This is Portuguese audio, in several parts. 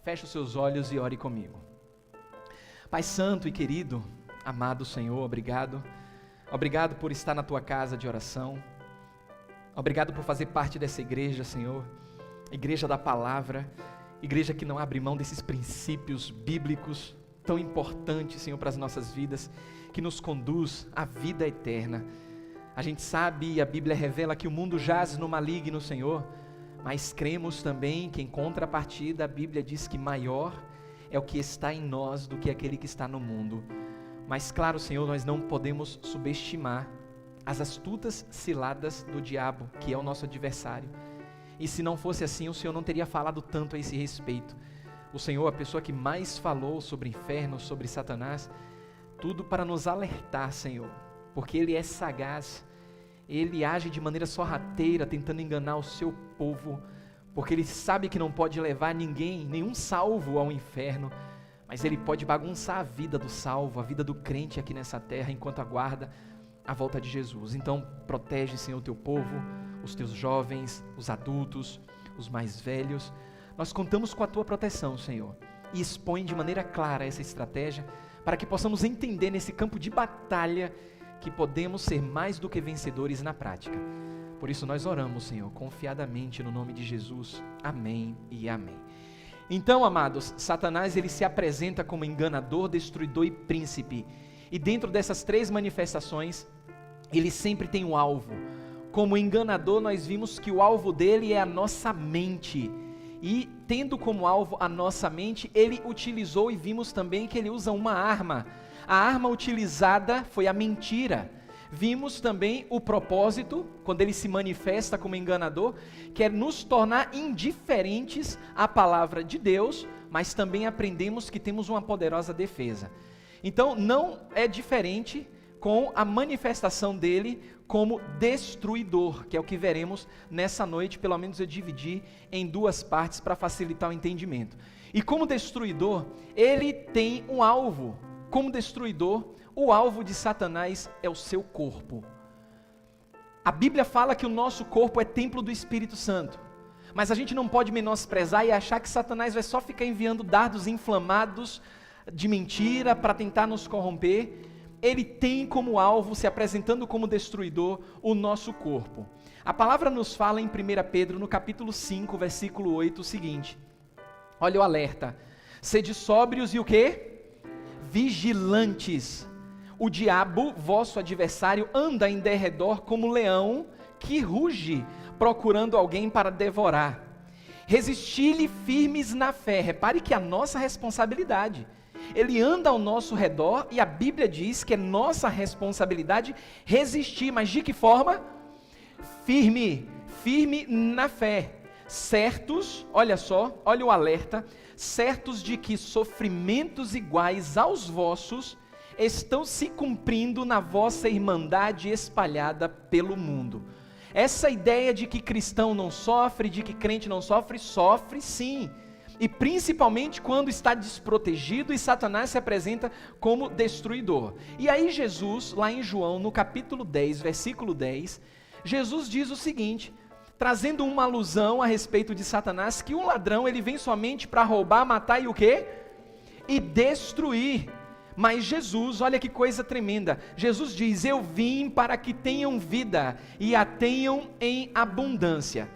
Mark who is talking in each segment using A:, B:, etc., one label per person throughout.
A: Feche os seus olhos e ore comigo. Pai santo e querido, amado Senhor, obrigado. Obrigado por estar na tua casa de oração. Obrigado por fazer parte dessa igreja, Senhor. Igreja da palavra. Igreja que não abre mão desses princípios bíblicos tão importantes, Senhor, para as nossas vidas, que nos conduz à vida eterna. A gente sabe e a Bíblia revela que o mundo jaz no maligno, Senhor, mas cremos também que em contrapartida a Bíblia diz que maior é o que está em nós do que aquele que está no mundo. Mas claro, Senhor, nós não podemos subestimar as astutas ciladas do diabo, que é o nosso adversário. E se não fosse assim, o Senhor não teria falado tanto a esse respeito. O Senhor, a pessoa que mais falou sobre o inferno, sobre Satanás, tudo para nos alertar, Senhor, porque Ele é sagaz, Ele age de maneira sorrateira, tentando enganar o seu povo, porque Ele sabe que não pode levar ninguém, nenhum salvo ao inferno, mas Ele pode bagunçar a vida do salvo, a vida do crente aqui nessa terra, enquanto aguarda a volta de Jesus. Então, protege, Senhor, o teu povo, os teus jovens, os adultos, os mais velhos. Nós contamos com a tua proteção, Senhor, e expõe de maneira clara essa estratégia, para que possamos entender nesse campo de batalha, que podemos ser mais do que vencedores na prática. Por isso nós oramos, Senhor, confiadamente no nome de Jesus. Amém e amém. Então, amados, Satanás ele se apresenta como enganador, destruidor e príncipe. E dentro dessas três manifestações, ele sempre tem um alvo. Como enganador, nós vimos que o alvo dele é a nossa mente. E tendo como alvo a nossa mente, ele utilizou, e vimos também que ele usa uma arma. A arma utilizada foi a mentira. Vimos também o propósito, quando ele se manifesta como enganador, que é nos tornar indiferentes à palavra de Deus, mas também aprendemos que temos uma poderosa defesa. Então não é diferente com a manifestação dele como destruidor, que é o que veremos nessa noite. Pelo menos eu dividi em duas partes para facilitar o entendimento. E como destruidor, ele tem um alvo. Como destruidor, o alvo de Satanás é o seu corpo. A Bíblia fala que o nosso corpo é templo do Espírito Santo, mas a gente não pode menosprezar e achar que Satanás vai só ficar enviando dardos inflamados de mentira para tentar nos corromper. Ele tem como alvo, se apresentando como destruidor, o nosso corpo. A palavra nos fala em 1 Pedro, no capítulo 5, versículo 8, o seguinte: olha o alerta: sede sóbrios e o quê? Vigilantes. O diabo, vosso adversário, anda em derredor como leão que ruge, procurando alguém para devorar. Resisti-lhe firmes na fé. Repare que é a nossa responsabilidade. Ele anda ao nosso redor e a Bíblia diz que é nossa responsabilidade resistir. Mas de que forma? Firme na fé. Certos, olha só, olha o alerta, certos de que sofrimentos iguais aos vossos estão se cumprindo na vossa irmandade espalhada pelo mundo. Essa ideia de que cristão não sofre, de que crente não sofre, sofre sim. E principalmente quando está desprotegido e Satanás se apresenta como destruidor. E aí Jesus, lá em João, no capítulo 10, versículo 10, Jesus diz o seguinte, trazendo uma alusão a respeito de Satanás, que um ladrão ele vem somente para roubar, matar e o quê? E destruir. Mas Jesus, olha que coisa tremenda, Jesus diz: eu vim para que tenham vida e a tenham em abundância.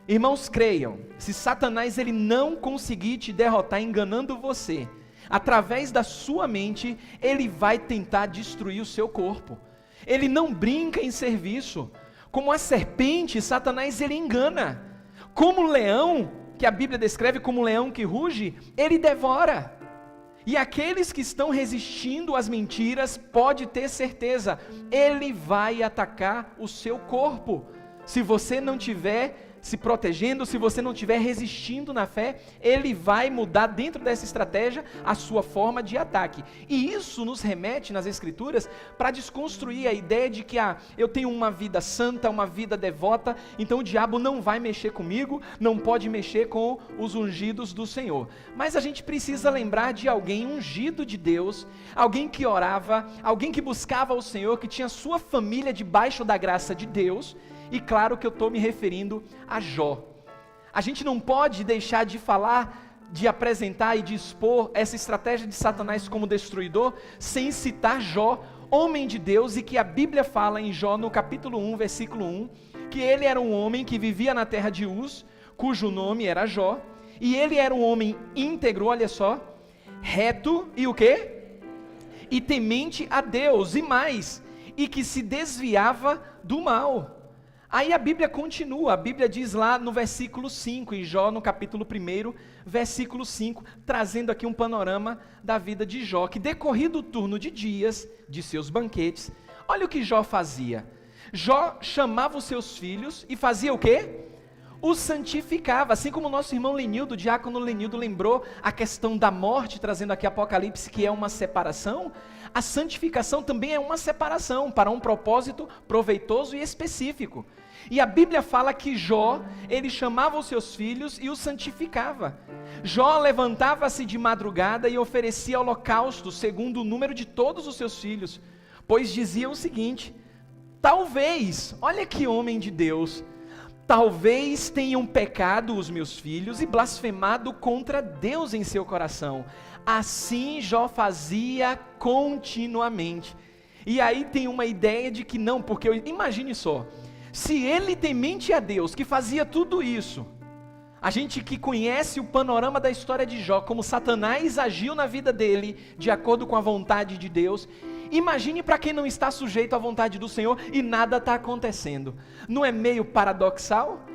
A: Irmãos, creiam, se Satanás ele não conseguir te derrotar enganando você, através da sua mente, ele vai tentar destruir o seu corpo. Ele não brinca em serviço. Como a serpente, Satanás ele engana. Como o leão, que a Bíblia descreve como um leão que ruge, ele devora. E aqueles que estão resistindo às mentiras, pode ter certeza, ele vai atacar o seu corpo. Se você não tiver se protegendo, se você não estiver resistindo na fé, ele vai mudar dentro dessa estratégia a sua forma de ataque. E isso nos remete nas Escrituras para desconstruir a ideia de que eu tenho uma vida santa, uma vida devota, então o diabo não vai mexer comigo, não pode mexer com os ungidos do Senhor. Mas a gente precisa lembrar de alguém ungido de Deus, alguém que orava, alguém que buscava o Senhor, que tinha sua família debaixo da graça de Deus. E claro que eu estou me referindo a Jó. A gente não pode deixar de falar de apresentar e de expor essa estratégia de Satanás como destruidor, sem citar Jó, homem de Deus, e que a Bíblia fala em Jó, no capítulo 1, versículo 1, que ele era um homem que vivia na terra de Uz, cujo nome era Jó, e ele era um homem íntegro, olha só, reto e o quê? E temente a Deus, e mais, e que se desviava do mal. Aí a Bíblia continua, a Bíblia diz lá no versículo 5, em Jó, no capítulo 1, versículo 5, trazendo aqui um panorama da vida de Jó, que decorrido o turno de dias de seus banquetes, olha o que Jó fazia. Jó chamava os seus filhos e fazia o quê? Os santificava, assim como o nosso irmão Lenildo, o diácono Lenildo, lembrou a questão da morte, trazendo aqui Apocalipse, que é uma separação. A santificação também é uma separação, para um propósito proveitoso e específico. E a Bíblia fala que Jó, ele chamava os seus filhos e os santificava. Jó levantava-se de madrugada e oferecia holocausto, segundo o número de todos os seus filhos, pois dizia o seguinte: talvez, olha que homem de Deus, talvez tenham pecado os meus filhos e blasfemado contra Deus em seu coração. Assim Jó fazia continuamente. E aí tem uma ideia de que não, porque imagine só, se ele temente a Deus, que fazia tudo isso, a gente que conhece o panorama da história de Jó, como Satanás agiu na vida dele, de acordo com a vontade de Deus, imagine para quem não está sujeito à vontade do Senhor e nada está acontecendo. Não é meio paradoxal?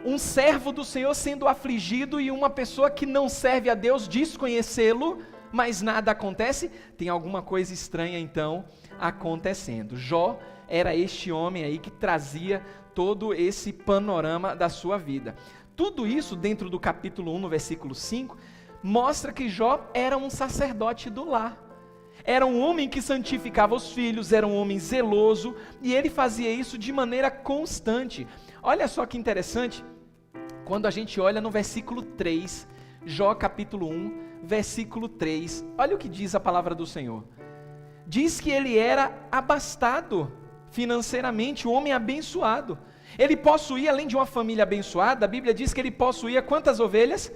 A: Um servo do Senhor sendo afligido e uma pessoa que não serve a Deus diz conhecê-lo, mas nada acontece? Tem alguma coisa estranha então acontecendo. Jó era este homem aí que trazia todo esse panorama da sua vida. Tudo isso dentro do capítulo 1, no versículo 5, mostra que Jó era um sacerdote do lar. Era um homem que santificava os filhos, era um homem zeloso, e ele fazia isso de maneira constante. Olha só que interessante, quando a gente olha no versículo 3, Jó capítulo 1, versículo 3, olha o que diz a palavra do Senhor. Diz que ele era abastado financeiramente, um homem abençoado. Ele possuía, além de uma família abençoada, a Bíblia diz que ele possuía quantas ovelhas?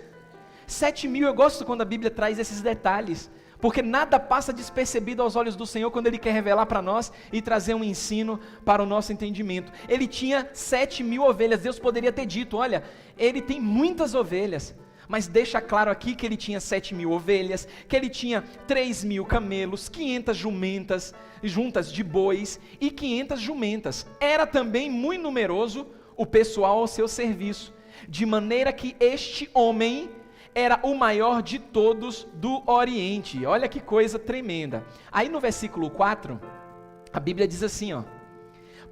A: 7.000, eu gosto quando a Bíblia traz esses detalhes, porque nada passa despercebido aos olhos do Senhor quando Ele quer revelar para nós e trazer um ensino para o nosso entendimento. Ele tinha 7.000 ovelhas, Deus poderia ter dito, olha, ele tem muitas ovelhas, mas deixa claro aqui que ele tinha 7.000 ovelhas, que ele tinha 3.000 camelos, 500 jumentas, juntas de bois e 500 jumentas. Era também muito numeroso o pessoal ao seu serviço, de maneira que este homem era o maior de todos do Oriente. Olha que coisa tremenda. Aí no versículo 4, a Bíblia diz assim, ó: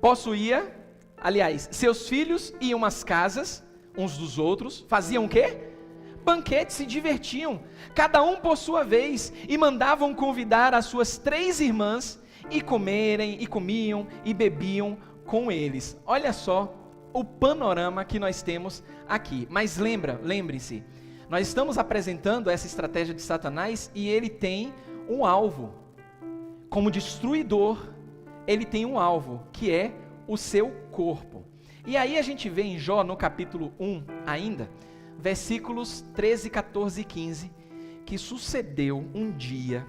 A: possuía, aliás, seus filhos iam às casas uns dos outros, faziam o quê? Banquetes, se divertiam, cada um por sua vez, e mandavam convidar as suas 3 irmãs, e comerem, e comiam, e bebiam com eles. Olha só o panorama que nós temos aqui. Mas lembre-se, nós estamos apresentando essa estratégia de Satanás, e ele tem um alvo. Como destruidor, ele tem um alvo, que é o seu corpo. E aí a gente vê em Jó, no capítulo 1 ainda, versículos 13, 14 e 15, que sucedeu um dia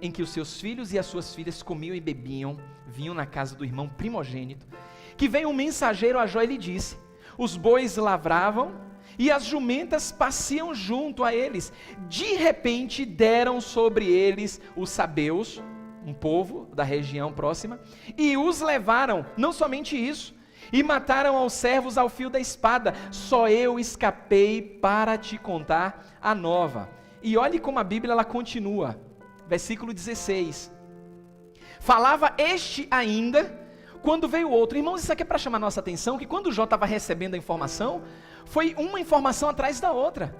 A: em que os seus filhos e as suas filhas comiam e bebiam, vinham na casa do irmão primogênito, que veio um mensageiro a Jó e lhe disse: os bois lavravam e as jumentas passeam junto a eles. De repente deram sobre eles os sabeus, um povo da região próxima, e os levaram. Não somente isso, e mataram aos servos ao fio da espada. Só eu escapei para te contar a nova. E olhe como a Bíblia ela continua. Versículo 16. Falava este ainda, quando veio outro. Irmãos, isso aqui é para chamar nossa atenção, que quando Jó estava recebendo a informação, foi uma informação atrás da outra.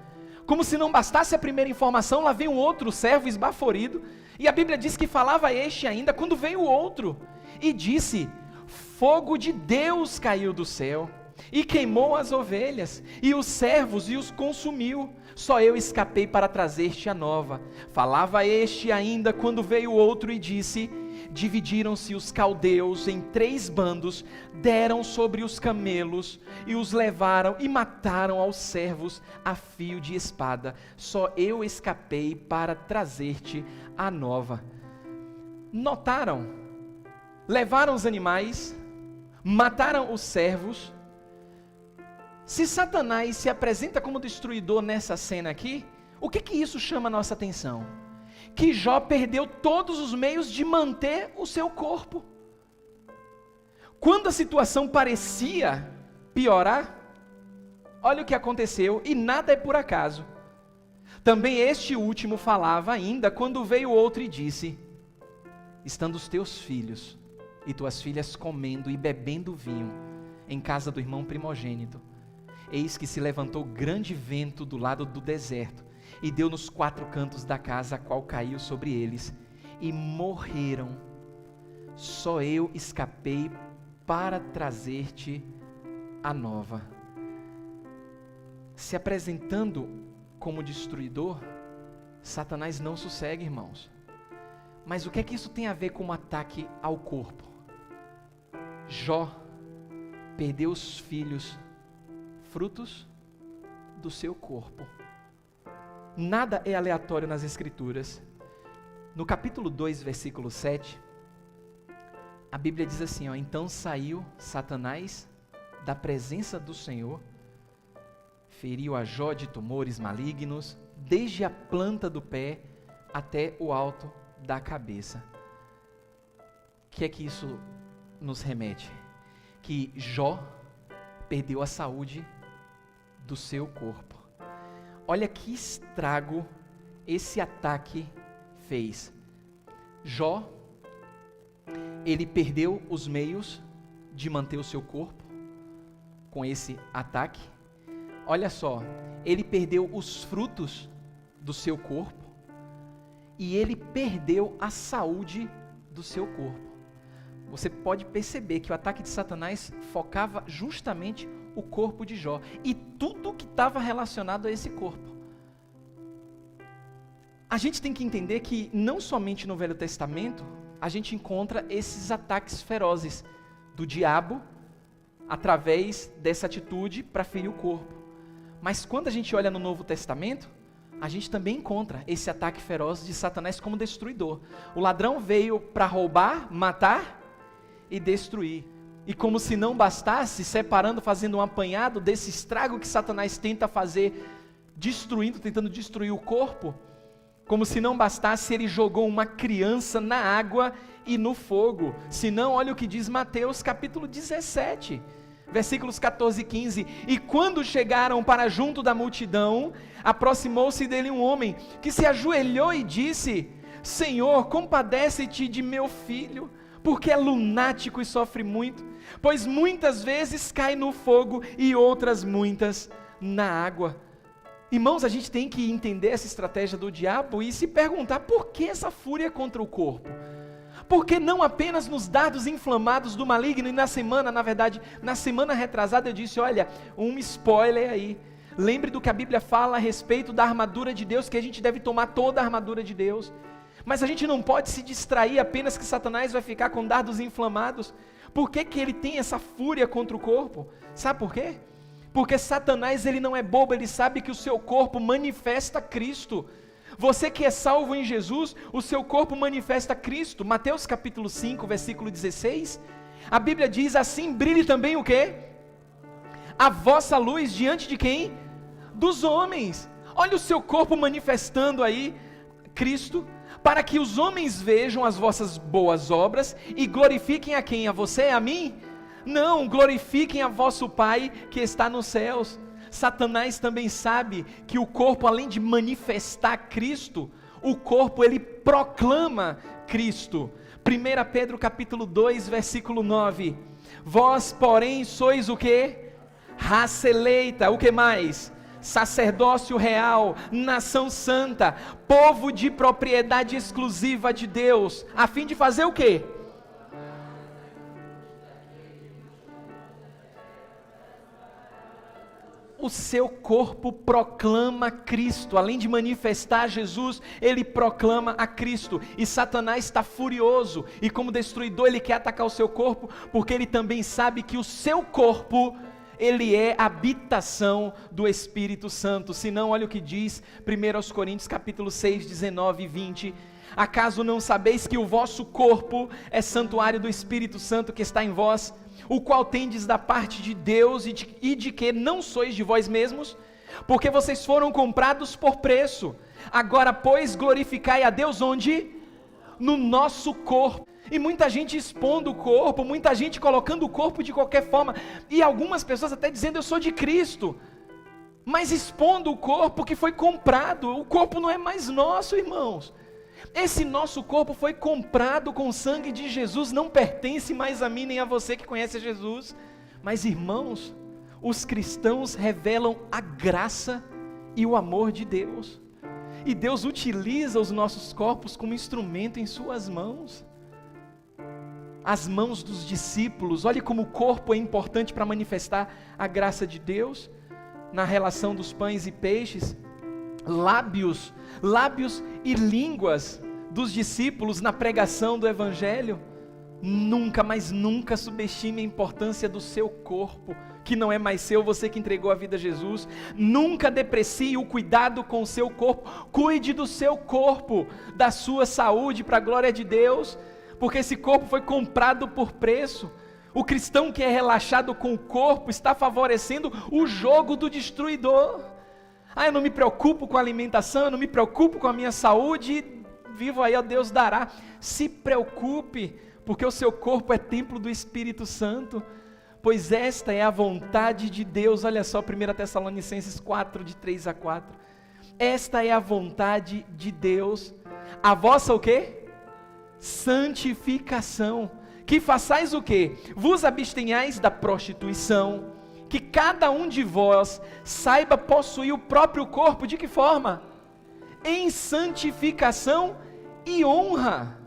A: Como se não bastasse a primeira informação, lá veio um outro servo esbaforido. E a Bíblia diz que falava este ainda, quando veio o outro. E disse: fogo de Deus caiu do céu e queimou as ovelhas, e os servos e os consumiu. Só eu escapei para trazer-te a nova. Falava este ainda quando veio outro e disse: dividiram-se os caldeus em 3 bandos, deram sobre os camelos e os levaram e mataram aos servos a fio de espada. Só eu escapei para trazer-te a nova. Notaram? Levaram os animais, mataram os servos. Se Satanás se apresenta como destruidor nessa cena aqui, o que isso chama a nossa atenção? Que Jó perdeu todos os meios de manter o seu corpo. Quando a situação parecia piorar, olha o que aconteceu, e nada é por acaso. Também este último falava ainda quando veio outro e disse: estando os teus filhos e tuas filhas comendo e bebendo vinho em casa do irmão primogênito, eis que se levantou grande vento do lado do deserto, e deu nos 4 cantos da casa, a qual caiu sobre eles, e morreram. Só eu escapei para trazer-te a nova. Se apresentando como destruidor, Satanás não sossegue, irmãos. Mas o que é que isso tem a ver com um ataque ao corpo? Jó perdeu os filhos, frutos do seu corpo. Nada é aleatório nas Escrituras. No capítulo 2, versículo 7, a Bíblia diz assim, então saiu Satanás da presença do Senhor, feriu a Jó de tumores malignos, desde a planta do pé até o alto da cabeça. O que é que isso nos remete? Que Jó perdeu a saúde do seu corpo. Olha que estrago esse ataque fez. Jó, ele perdeu os meios de manter o seu corpo com esse ataque. Olha só, ele perdeu os frutos do seu corpo e ele perdeu a saúde do seu corpo. Você pode perceber que o ataque de Satanás focava justamente o corpo de Jó e tudo que estava relacionado a esse corpo. A gente tem que entender que não somente no Velho Testamento a gente encontra esses ataques ferozes do diabo através dessa atitude para ferir o corpo. Mas quando a gente olha no Novo Testamento, a gente também encontra esse ataque feroz de Satanás como destruidor. O ladrão veio para roubar, matar e destruir. E como se não bastasse, separando, fazendo um apanhado desse estrago que Satanás tenta fazer, tentando destruir o corpo, como se não bastasse, ele jogou uma criança na água e no fogo. Se não, olha o que diz Mateus capítulo 17, versículos 14 e 15. E quando chegaram para junto da multidão, aproximou-se dele um homem, que se ajoelhou e disse: Senhor, compadece-te de meu filho, porque é lunático e sofre muito, pois muitas vezes cai no fogo e outras muitas na água. Irmãos, a gente tem que entender essa estratégia do diabo e se perguntar por que essa fúria contra o corpo? Porque não apenas nos dardos inflamados do maligno, e na semana retrasada eu disse, olha, um spoiler aí. Lembre do que a Bíblia fala a respeito da armadura de Deus, que a gente deve tomar toda a armadura de Deus. Mas a gente não pode se distrair apenas que Satanás vai ficar com dardos inflamados. Por que que ele tem essa fúria contra o corpo? Sabe por quê? Porque Satanás, ele não é bobo, ele sabe que o seu corpo manifesta Cristo. Você que é salvo em Jesus, o seu corpo manifesta Cristo. Mateus capítulo 5, versículo 16, a Bíblia diz assim, brilhe também o quê? A vossa luz diante de quem? Dos homens. Olha o seu corpo manifestando aí Cristo, para que os homens vejam as vossas boas obras e glorifiquem a quem? A você e a mim? Não, glorifiquem a vosso Pai que está nos céus. Satanás também sabe que o corpo, além de manifestar Cristo, o corpo ele proclama Cristo. 1 Pedro capítulo 2, versículo 9. Vós, porém, sois o quê? Raça eleita, o que mais? Sacerdócio real, nação santa, povo de propriedade exclusiva de Deus, a fim de fazer o quê? o seu corpo proclama Cristo. Além de manifestar Jesus, ele proclama a Cristo. E Satanás está furioso. E como destruidor, ele quer atacar o seu corpo, porque ele também sabe que o seu corpo, ele é habitação do Espírito Santo. Se não, olha o que diz 1 Coríntios capítulo 6, 19 e 20. Acaso não sabeis que o vosso corpo é santuário do Espírito Santo que está em vós, o qual tendes da parte de Deus e de que não sois de vós mesmos? Porque vocês foram comprados por preço. Agora, pois, glorificai a Deus onde? No nosso corpo. E muita gente expondo o corpo, muita gente colocando o corpo de qualquer forma, e algumas pessoas até dizendo: eu sou de Cristo, mas expondo o corpo que foi comprado. O corpo não é mais nosso, irmãos. Esse nosso corpo foi comprado com o sangue de Jesus, não pertence mais a mim nem a você que conhece Jesus. Mas, irmãos, os cristãos revelam a graça e o amor de Deus, e Deus utiliza os nossos corpos como instrumento em suas mãos. As mãos dos discípulos, olhe como o corpo é importante para manifestar a graça de Deus, na relação dos pães e peixes. Lábios e línguas dos discípulos na pregação do Evangelho. Nunca, mas nunca subestime a importância do seu corpo, que não é mais seu, você que entregou a vida a Jesus. Nunca deprecie o cuidado com o seu corpo. Cuide do seu corpo, da sua saúde, para a glória de Deus, porque esse corpo foi comprado por preço. O cristão que é relaxado com o corpo está favorecendo o jogo do destruidor. Eu não me preocupo com a alimentação, eu não me preocupo com a minha saúde, vivo aí, ó, Deus dará. Se preocupe, porque o seu corpo é templo do Espírito Santo, pois esta é a vontade de Deus. Olha só, 1 Tessalonicenses 4, de 3 a 4. Esta é a vontade de Deus, a vossa o quê? Santificação, que façais o quê? Vos abstenhais da prostituição, que cada um de vós saiba possuir o próprio corpo, de que forma? Em santificação e honra.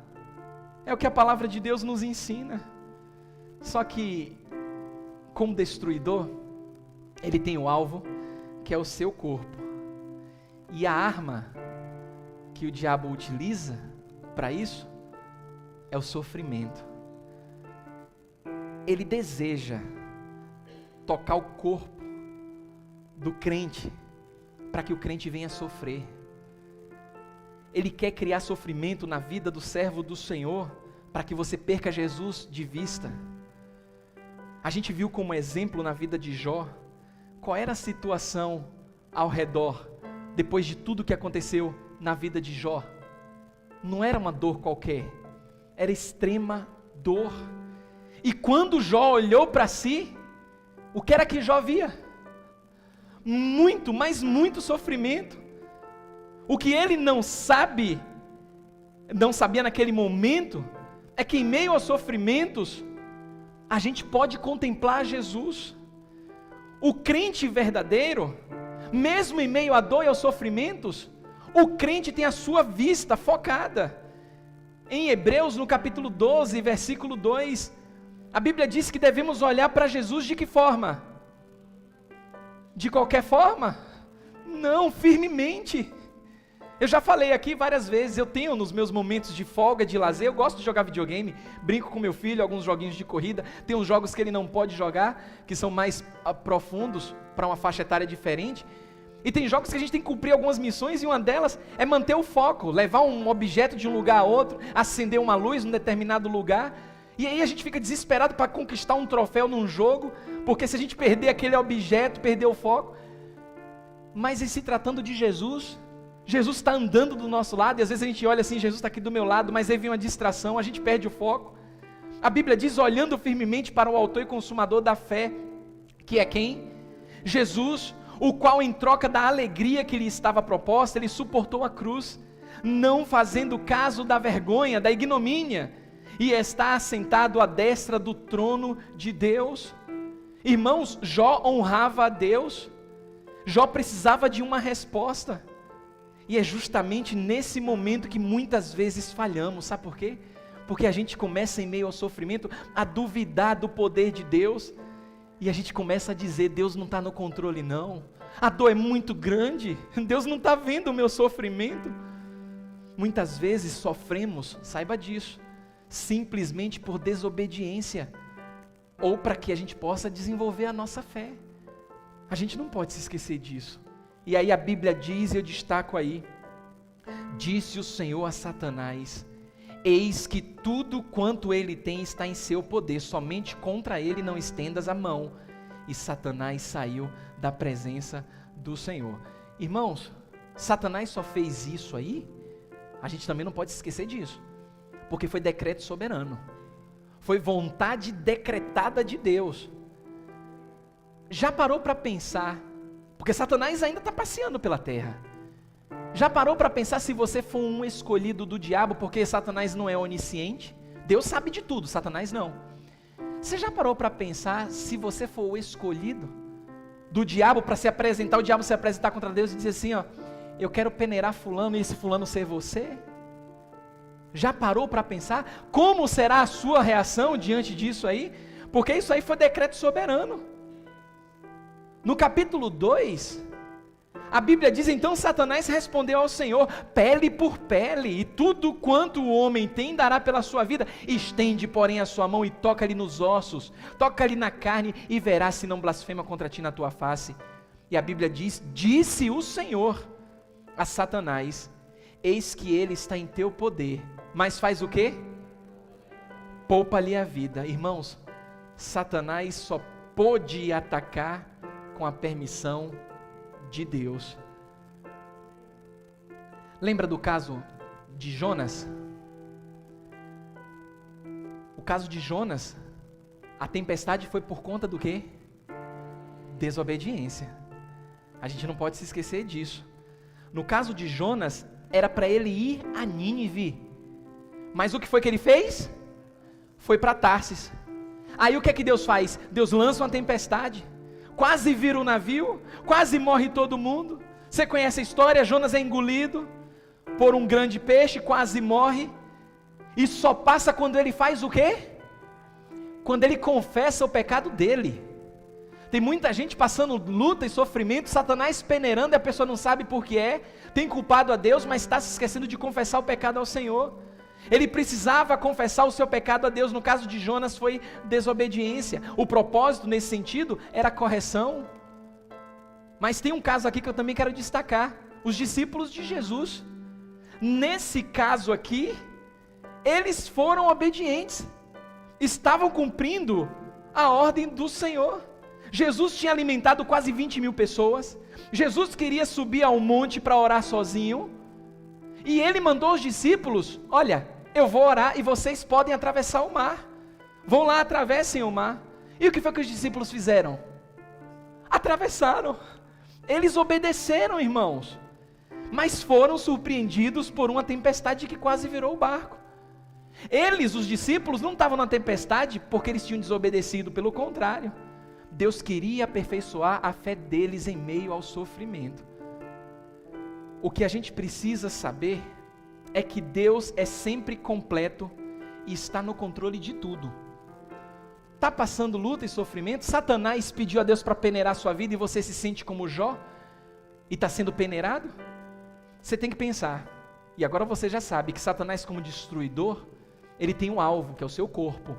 A: É o que a palavra de Deus nos ensina. Só que, como destruidor, ele tem o alvo, que é o seu corpo. E a arma que o diabo utiliza para isso é o sofrimento. Ele deseja tocar o corpo do crente, para que o crente venha sofrer. Ele quer criar sofrimento na vida do servo do Senhor, para que você perca Jesus de vista. A gente viu como exemplo na vida de Jó, qual era a situação ao redor, depois de tudo que aconteceu na vida de Jó. Não era uma dor qualquer, era extrema dor. E quando Jó olhou para si, o que era que Jó via? Muito, mas muito sofrimento. O que ele não sabia naquele momento, é que em meio aos sofrimentos, a gente pode contemplar Jesus. O crente verdadeiro, mesmo em meio à dor e aos sofrimentos, o crente tem a sua vista focada. Em Hebreus, no capítulo 12, versículo 2, a Bíblia diz que devemos olhar para Jesus de que forma? De qualquer forma? Não, firmemente. Eu já falei aqui várias vezes, eu tenho nos meus momentos de folga, de lazer, eu gosto de jogar videogame, brinco com meu filho, alguns joguinhos de corrida, tem uns jogos que ele não pode jogar, que são mais profundos, para uma faixa etária diferente, e tem jogos que a gente tem que cumprir algumas missões, e uma delas é manter o foco, levar um objeto de um lugar a outro, acender uma luz num determinado lugar, e aí a gente fica desesperado para conquistar um troféu num jogo, porque se a gente perder aquele objeto, perder o foco. Mas em se tratando de Jesus, Jesus está andando do nosso lado, e às vezes a gente olha assim, Jesus está aqui do meu lado, mas aí vem uma distração, a gente perde o foco. A Bíblia diz, olhando firmemente para o autor e consumador da fé, que é quem? Jesus, o qual em troca da alegria que lhe estava proposta, ele suportou a cruz, não fazendo caso da vergonha, da ignomínia, e está assentado à destra do trono de Deus. Irmãos, Jó honrava a Deus, Jó precisava de uma resposta, e é justamente nesse momento que muitas vezes falhamos, sabe por quê? Porque a gente começa em meio ao sofrimento a duvidar do poder de Deus, E a gente começa a dizer, Deus não está no controle não, a dor é muito grande, Deus não está vendo o meu sofrimento. Muitas vezes sofremos, saiba disso, simplesmente por desobediência, ou para que a gente possa desenvolver a nossa fé. A gente não pode se esquecer disso. E aí a Bíblia diz, e eu destaco aí, disse o Senhor a Satanás, eis que tudo quanto ele tem está em seu poder, somente contra ele não estendas a mão. E Satanás saiu da presença do Senhor. Irmãos, Satanás só fez isso aí? A gente também não pode se esquecer disso, porque foi decreto soberano, foi vontade decretada de Deus. Já parou para pensar, porque Satanás ainda está passeando pela terra, já parou para pensar se você for um escolhido do diabo, porque Satanás não é onisciente, Deus sabe de tudo, Satanás não. Você já parou para pensar se você for o escolhido do diabo para se apresentar, o diabo se apresentar contra Deus e dizer assim, ó, eu quero peneirar fulano e esse fulano ser você? Já parou para pensar como será a sua reação diante disso aí? Porque isso aí foi decreto soberano. No capítulo 2, a Bíblia diz, então Satanás respondeu ao Senhor, pele por pele, e tudo quanto o homem tem dará pela sua vida. Estende, porém, a sua mão e toca-lhe nos ossos, toca-lhe na carne e verás se não blasfema contra ti na tua face. E a Bíblia diz, disse o Senhor a Satanás, eis que ele está em teu poder, mas faz o quê? Poupa-lhe a vida. Irmãos, Satanás só pôde atacar com a permissão de Deus. Lembra do caso de Jonas? O caso de Jonas, a tempestade foi por conta do quê? Desobediência. A gente não pode se esquecer disso. No caso de Jonas, era para ele ir a Nínive, mas o que foi que ele fez? Foi para Tarsis. Aí o que é que Deus faz? Deus lança uma tempestade, quase vira o navio, quase morre todo mundo. Você conhece a história? Jonas é engolido por um grande peixe, quase morre, e só passa quando ele faz o quê? Quando ele confessa o pecado dele. Tem muita gente passando luta e sofrimento, Satanás peneirando e a pessoa não sabe por que é, tem culpado a Deus, mas está se esquecendo de confessar o pecado ao Senhor. Ele precisava confessar o seu pecado a Deus. No caso de Jonas foi desobediência. O propósito nesse sentido era correção. Mas tem um caso aqui que eu também quero destacar, os discípulos de Jesus. Nesse caso aqui, eles foram obedientes, estavam cumprindo a ordem do Senhor. Jesus tinha alimentado quase 20 mil pessoas, Jesus queria subir ao monte para orar sozinho, e ele mandou os discípulos, olha, eu vou orar e vocês podem atravessar o mar, vão lá, atravessem o mar. E o que foi que os discípulos fizeram? Atravessaram, eles obedeceram, irmãos, mas foram surpreendidos por uma tempestade que quase virou o barco. Eles, os discípulos, não estavam na tempestade porque eles tinham desobedecido, pelo contrário, Deus queria aperfeiçoar a fé deles em meio ao sofrimento. O que a gente precisa saber é que Deus é sempre completo e está no controle de tudo. Está passando luta e sofrimento? Satanás pediu a Deus para peneirar a sua vida e você se sente como Jó e está sendo peneirado? Você tem que pensar, e agora você já sabe que Satanás, como destruidor, ele tem um alvo, que é o seu corpo,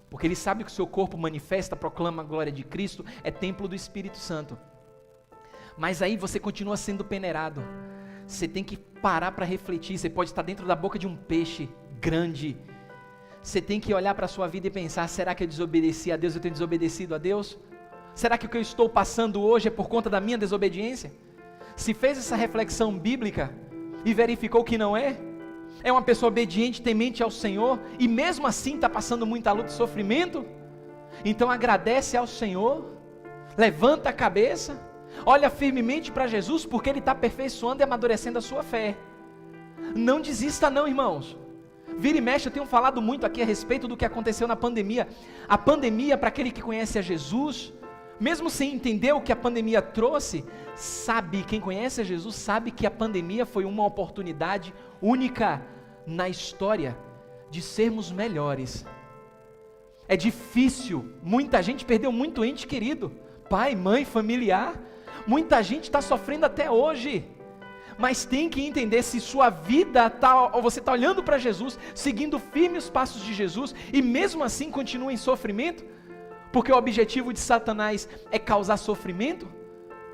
A: porque ele sabe que o seu corpo manifesta, proclama a glória de Cristo, é templo do Espírito Santo. Mas aí você continua sendo peneirado. Você tem que parar para refletir. Você pode estar dentro da boca de um peixe grande. Você tem que olhar para a sua vida e pensar, será que eu desobedeci a Deus? Eu tenho desobedecido a Deus? Será que o que eu estou passando hoje é por conta da minha desobediência? Se fez essa reflexão bíblica e verificou que não é uma pessoa obediente, temente ao Senhor, e mesmo assim está passando muita luta e sofrimento, então agradece ao Senhor, levanta a cabeça, olha firmemente para Jesus, porque Ele está aperfeiçoando e amadurecendo a sua fé. Não desista não, irmãos. Vira e mexe, eu tenho falado muito aqui a respeito do que aconteceu na pandemia. A pandemia, para aquele que conhece a Jesus, mesmo sem entender o que a pandemia trouxe, sabe, quem conhece a Jesus sabe que a pandemia foi uma oportunidade única na história de sermos melhores. É difícil, muita gente perdeu muito ente querido, pai, mãe, familiar, muita gente está sofrendo até hoje, mas tem que entender se sua vida você está olhando para Jesus, seguindo firme os passos de Jesus, e mesmo assim continua em sofrimento, porque o objetivo de Satanás é causar sofrimento.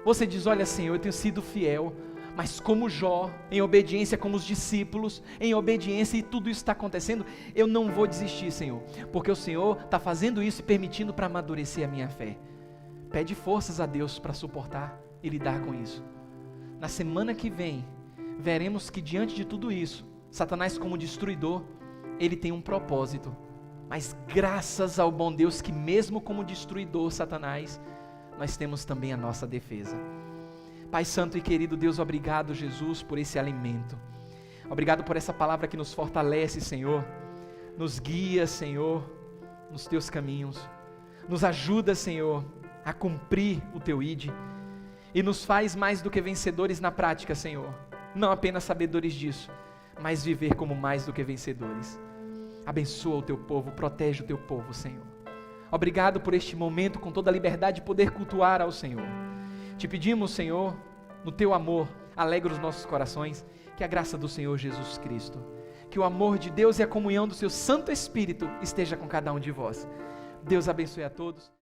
A: Você diz, olha Senhor, eu tenho sido fiel, mas como Jó, em obediência como os discípulos, em obediência e tudo isso está acontecendo, eu não vou desistir, Senhor, porque o Senhor está fazendo isso e permitindo para amadurecer a minha fé. Pede forças a Deus para suportar e lidar com isso. Na semana que vem, veremos que diante de tudo isso, Satanás como destruidor, ele tem um propósito, mas graças ao bom Deus que mesmo como destruidor, Satanás, nós temos também a nossa defesa. Pai santo e querido Deus, obrigado Jesus por esse alimento, obrigado por essa palavra que nos fortalece, Senhor, nos guia, Senhor, nos teus caminhos, nos ajuda, Senhor, a cumprir o teu ID, e nos faz mais do que vencedores na prática, Senhor, não apenas sabedores disso, mas viver como mais do que vencedores. Abençoa o teu povo, protege o teu povo, Senhor. Obrigado por este momento, com toda a liberdade de poder cultuar ao Senhor. Te pedimos, Senhor, no teu amor, alegra os nossos corações, que a graça do Senhor Jesus Cristo, que o amor de Deus e a comunhão do seu Santo Espírito esteja com cada um de vós. Deus abençoe a todos.